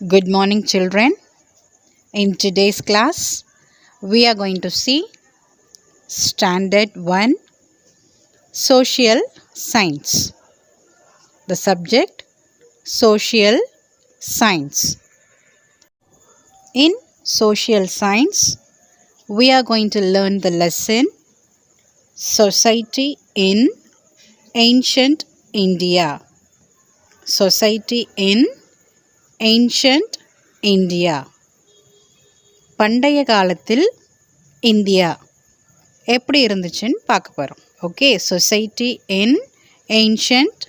Good morning, children. In today's class, we are going to see Standard 1 Social Science. The subject Social Science. In Social Science, we are going to learn the lesson Society in Ancient India. Society in Ancient India. பண்டைய காலத்தில் India எப்படி இருந்துச்சுன்னு பார்க்க போகிறோம். Okay, society in ancient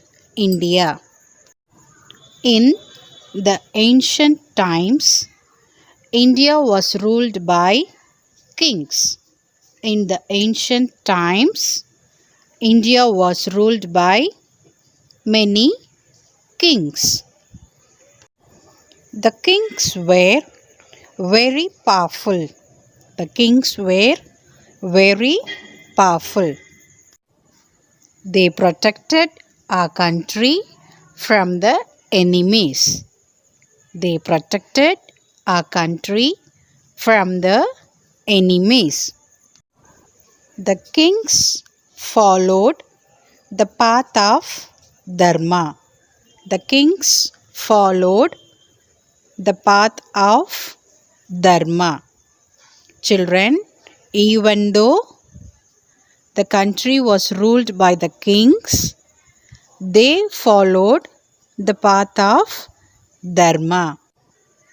India. In the ancient times India was ruled by kings. In the ancient times India was ruled by many kings. The kings were very powerful. The kings were very powerful. They protected our country from the enemies. They protected our country from the enemies. The kings followed the path of Dharma. The kings followed the path of Dharma. Children, even though the country was ruled by the kings, they followed the path of Dharma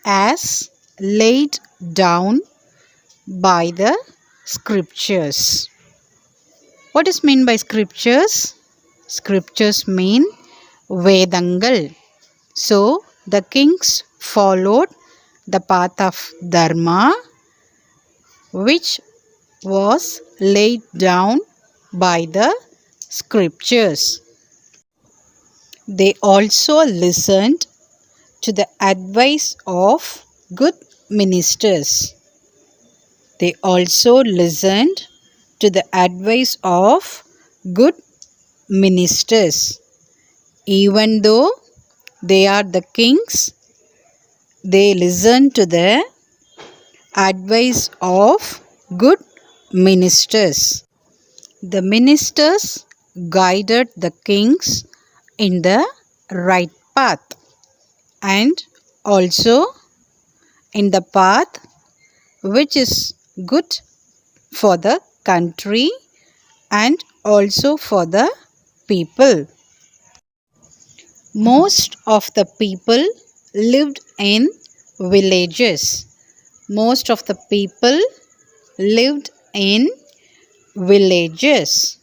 as laid down by the scriptures. What is meant by scriptures? Scriptures mean Vedangal. So, the kings followed the path of Dharma, which was laid down by the scriptures. They also listened to the advice of good ministers. They also listened to the advice of good ministers. Even though they are the kings, they listen to the advice of good ministers. The ministers guided the kings in the right path and also in the path which is good for the country and also for the people. Most of the people lived in villages. Most of the people lived in villages.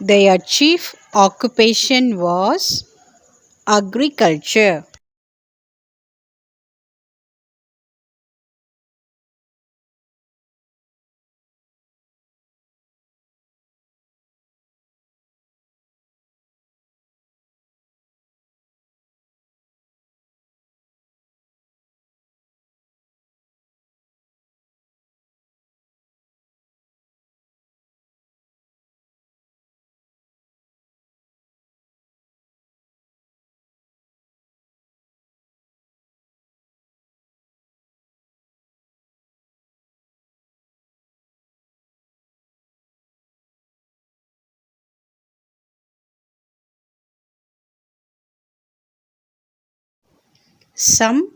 Their chief occupation was agriculture. Some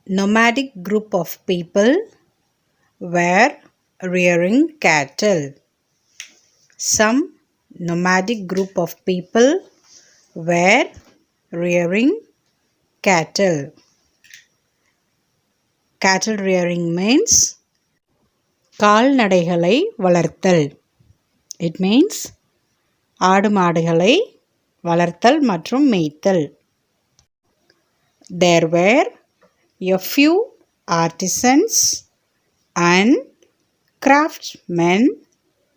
nomadic group of people were rearing cattle. Some nomadic group of people were rearing cattle. Cattle rearing means கால்நடைகளை வளர்த்தல். It means ஆடு மாடுகளை வளர்த்தல் மற்றும் மேய்த்தல். There were a few artisans and craftsmen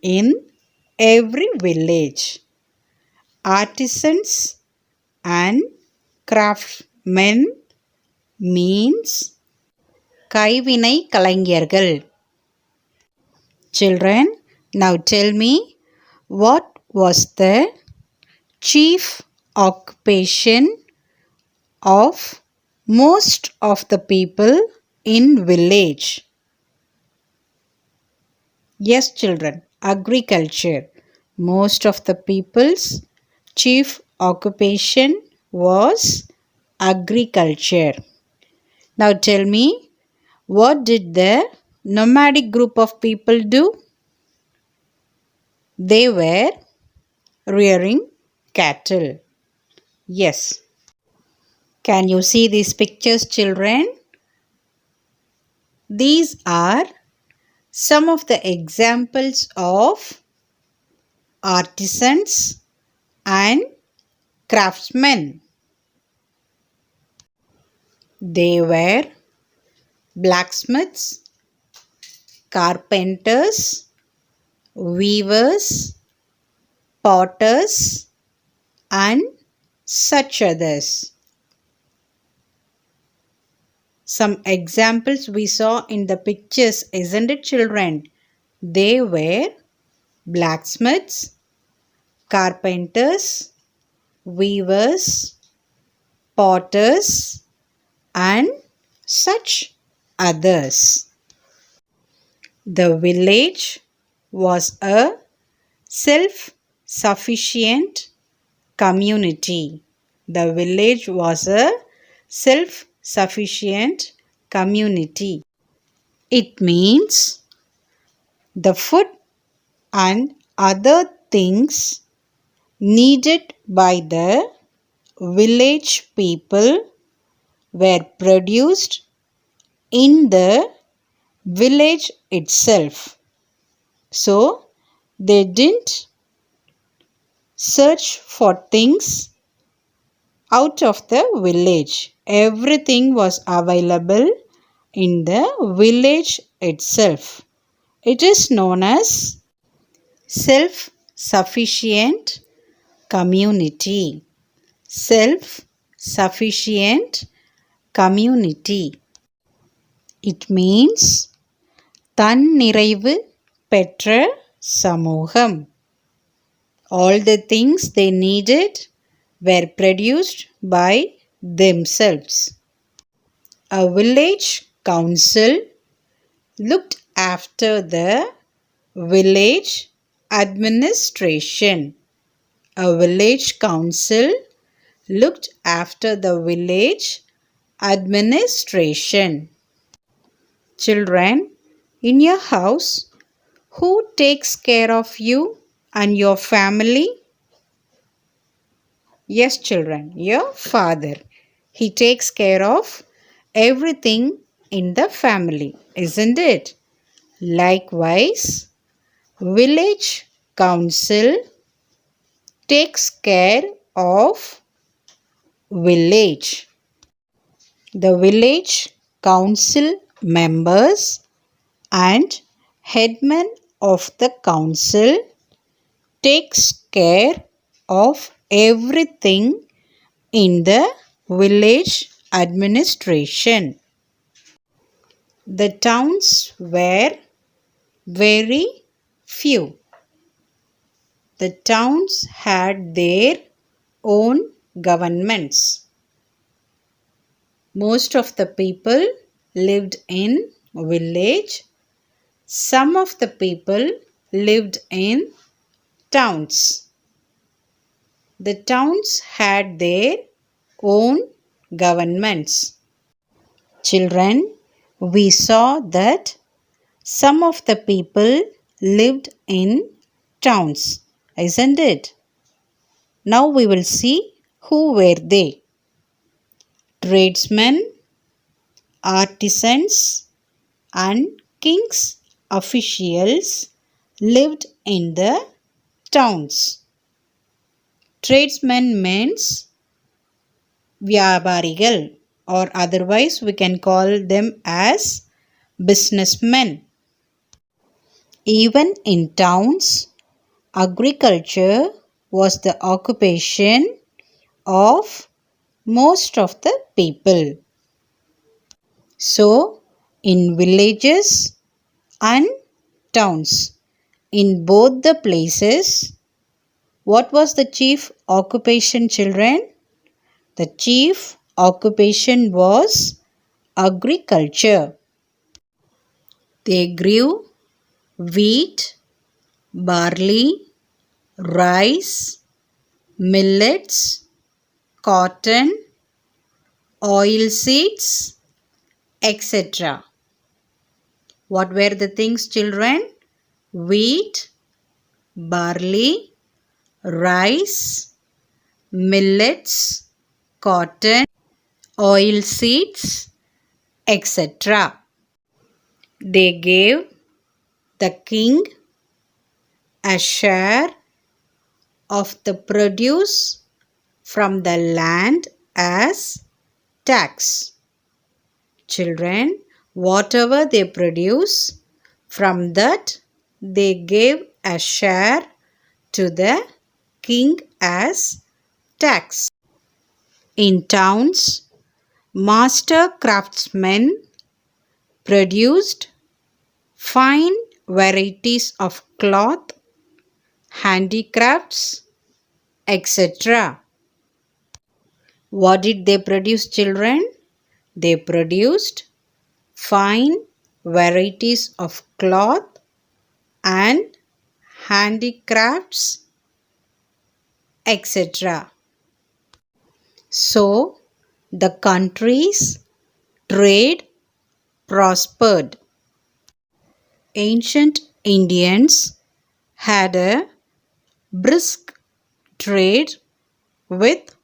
in every village. Artisans and craftsmen means கைவினை கலைஞர்கள். Children, now tell me, what was the chief occupation of most of the people in village. Yes, children, agriculture. Most of the people's chief occupation was agriculture. Now tell me, what did the nomadic group of people do? They were rearing cattle. Yes. Can you see these pictures, children? These are some of the examples of artisans and craftsmen. They were blacksmiths, carpenters, weavers, potters, and such others. Some examples we saw in the pictures, isn't it, children? They were blacksmiths, carpenters, weavers, potters, and such others. The village was a self-sufficient community. The village was a self-sufficient community. It means the food and other things needed by the village people were produced in the village itself. So they didn't search for things out of the village. Everything was available in the village itself. It is known as self-sufficient community. Self-sufficient community. It means தன்னிறைவு பெற்ற சமூகம். All the things they needed were produced by themselves. A village council looked after the village administration. A village council looked after the village administration. Children, in your house, who takes care of you and your family? Yes, children, your father. He takes care of everything in the family, isn't it? Likewise, village council takes care of village. The village council members and headman of the council takes care of everything in the village administration. The towns were very few. The towns had their own governments. Most of the people lived in village. Some of the people lived in towns. The towns had their own governments. Children, we saw that some of the people lived in towns, isn't it? Now we will see who were they. Tradesmen, artisans, and king's officials lived in the towns. Tradesmen means vyabarigal, or otherwise we can call them as businessmen. Even in towns, agriculture was the occupation of most of the people. So, in villages and towns, in both the places, what was the chief occupation, children? The chief occupation was agriculture. They grew wheat, barley, rice, millets, cotton, oilseeds, etc. What were the things, children? Wheat, barley, rice, millets, cotton, oilseeds, etc. They gave the king a share of the produce from the land as tax. Children, whatever they produce, from that they gave a share to the king as tax. In towns, master craftsmen produced fine varieties of cloth, handicrafts, etc. What did they produce, children? They produced fine varieties of cloth and handicrafts, etc. So, the country's trade prospered. Ancient Indians had a brisk trade with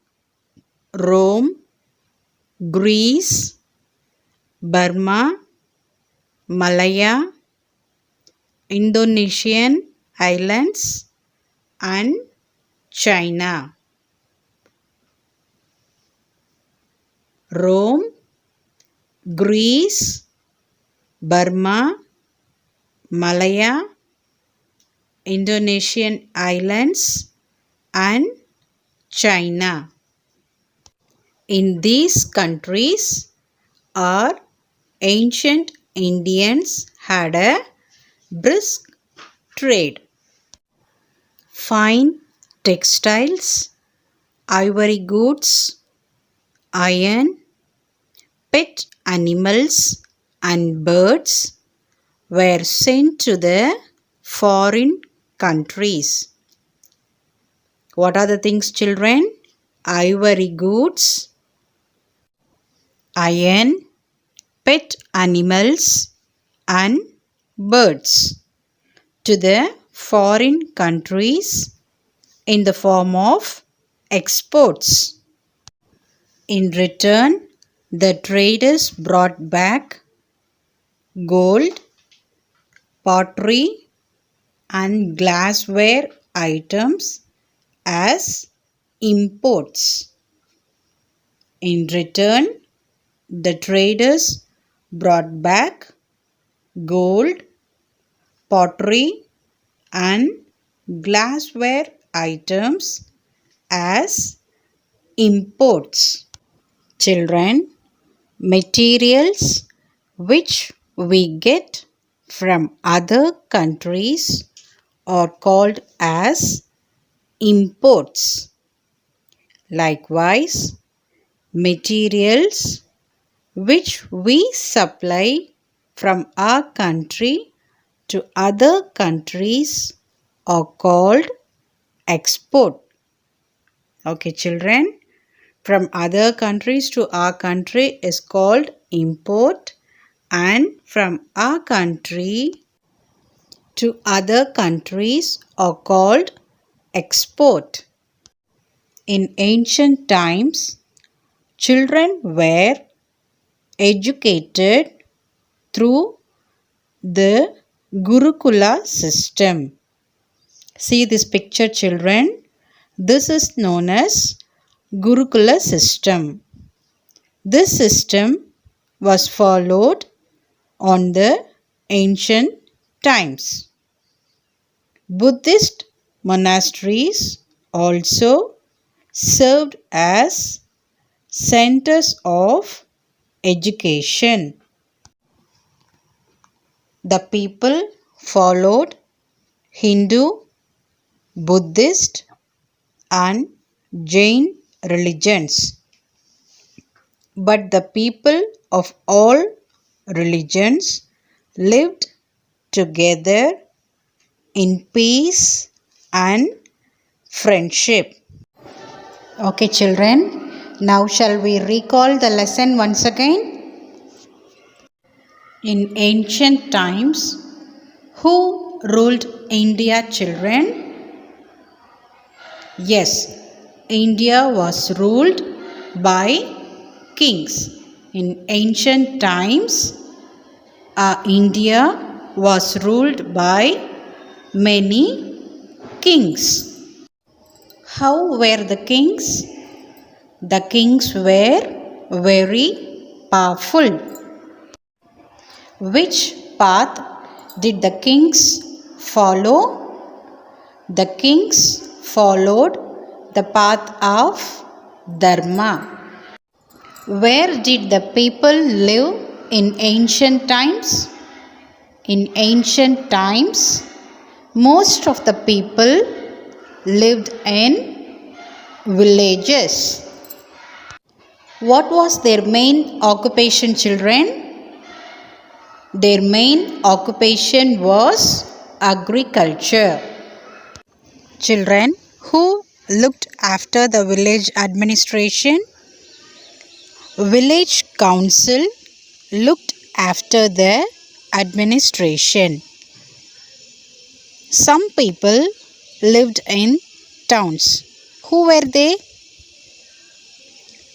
Rome, Greece, Burma, Malaya, Indonesian islands and China. Rome, Greece, Burma, Malaya, Indonesian islands and China. In these countries, our ancient Indians had a brisk trade. Fine textiles, ivory goods, iron, pet animals and birds were sent to the foreign countries. What are the things, children? Ivory goods, iron, pet animals and birds to the foreign countries in the form of exports. In return, the traders brought back gold, pottery and glassware items as imports. In return, the traders brought back gold, pottery and glassware items as imports. Children, materials which we get from other countries are called as imports. Likewise, materials which we supply from our country to other countries are called export. Okay, children, from other countries to our country is called import, and from our country to other countries are called export. In ancient times, children were educated through the Gurukula system. See this picture, children. This is known as Gurukula system. This system was followed on the ancient times. Buddhist monasteries also served as centers of education. The people followed Hindu, Buddhist and Jain religions. But the people of all religions lived together in peace and friendship. Okay, children, now shall we recall the lesson once again? In ancient times, who ruled India, children? Yes, India was ruled by kings. In ancient times, India was ruled by many kings. How were the kings? The kings were very powerful. Which path did the kings follow? The kings followed the path of Dharma. Where did the people live in ancient times? In ancient times, most of the people lived in villages. What was their main occupation, children? Their main occupation was agriculture. Children, who looked after the village administration? Village council looked after the administration. Some people lived in towns. Who were they?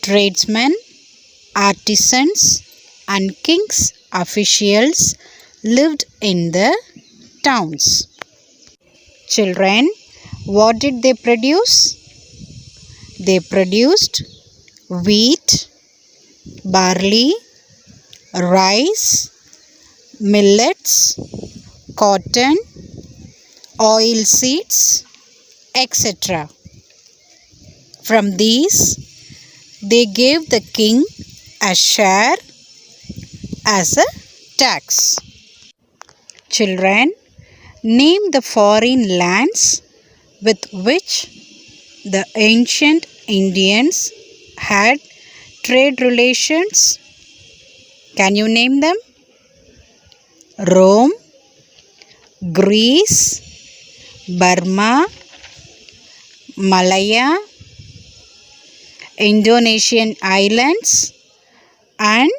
Tradesmen, artisans, and king's officials lived in the towns. Children, what did they produce? They produced wheat, barley, rice, millets, cotton, oil seeds, etc. From these, they gave the king a share as a tax. Children, name the foreign lands with which the ancient Indians had trade relations. Can you name them? Rome, Greece, Burma, Malaya, Indonesian islands, and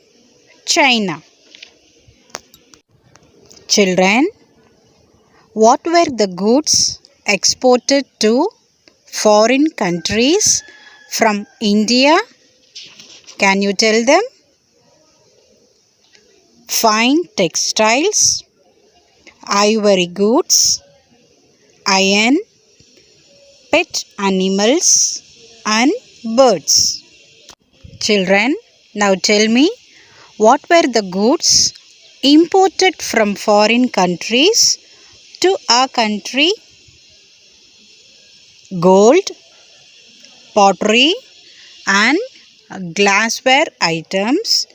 China. Children, what were the goods exported to foreign countries from India? Can you tell them? Fine textiles, ivory goods, iron, pet animals, and birds. Children, now tell me, what were the goods imported from foreign countries to our country? Gold, pottery, and glassware items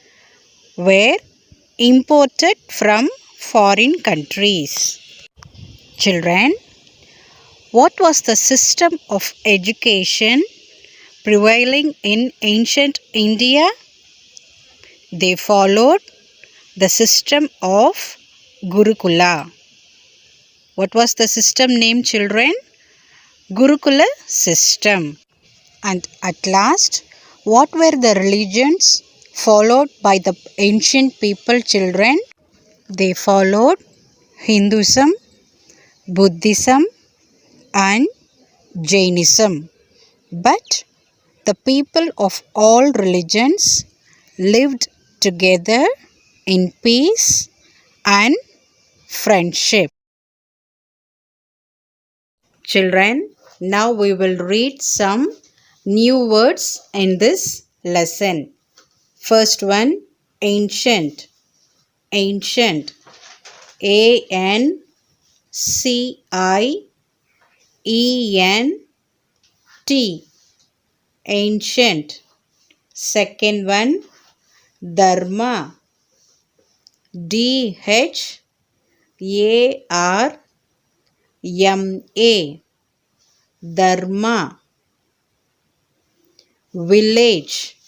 were imported from foreign countries. Children, what was the system of education prevailing in ancient India? They followed the system of Gurukula. What was the system named, children? Gurukula system. And at last, what were the religions followed by the ancient people, children? They followed Hinduism, Buddhism, and Jainism. But the people of all religions lived together in peace and friendship. Children, now we will read some new words in this lesson. First one, ancient. Ancient. A-N-C-I-E-N-T. Ancient. Second one, Dharma. D-H-A-R-M-A. Dharma. Village.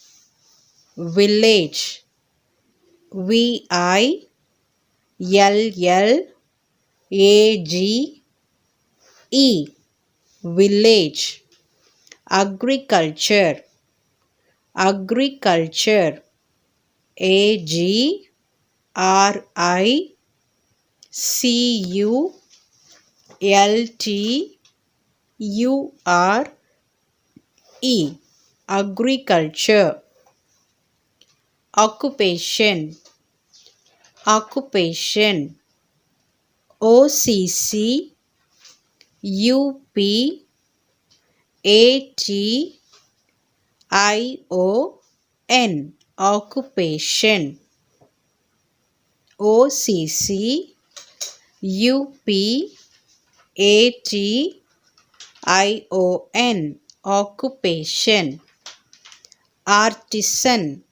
village, VILLAGE, village. Agriculture, agriculture, AGRICULTURE, agriculture. Occupation, occupation, OCCUPATION, occupation. OCCUPATION, occupation. Artisan,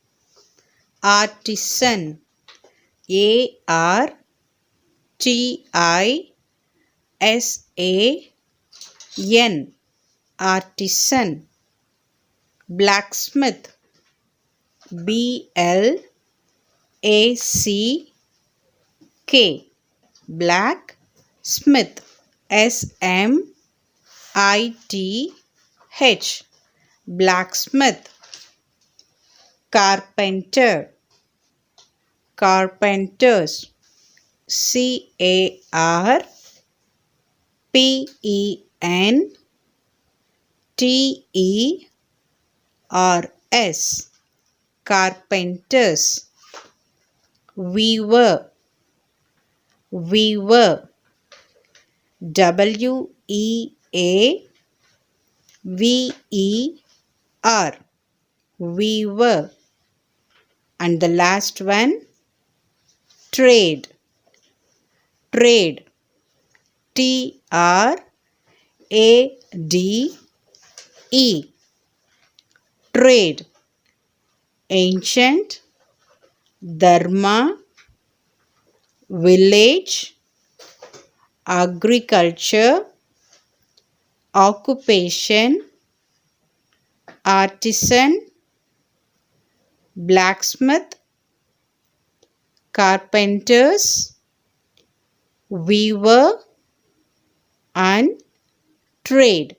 artisan, ARTISAN, artisan. Blacksmith, BLACK, blacksmith, SMITH, blacksmith. Carpenter, carpenters, CARPENTERS, carpenters. Weaver, weaver, WEAVER, weaver. And the last one, trade, trade, TRADE, trade. Ancient, dharma, village, agriculture, occupation, artisan, blacksmith, carpenters, weaver, and trade.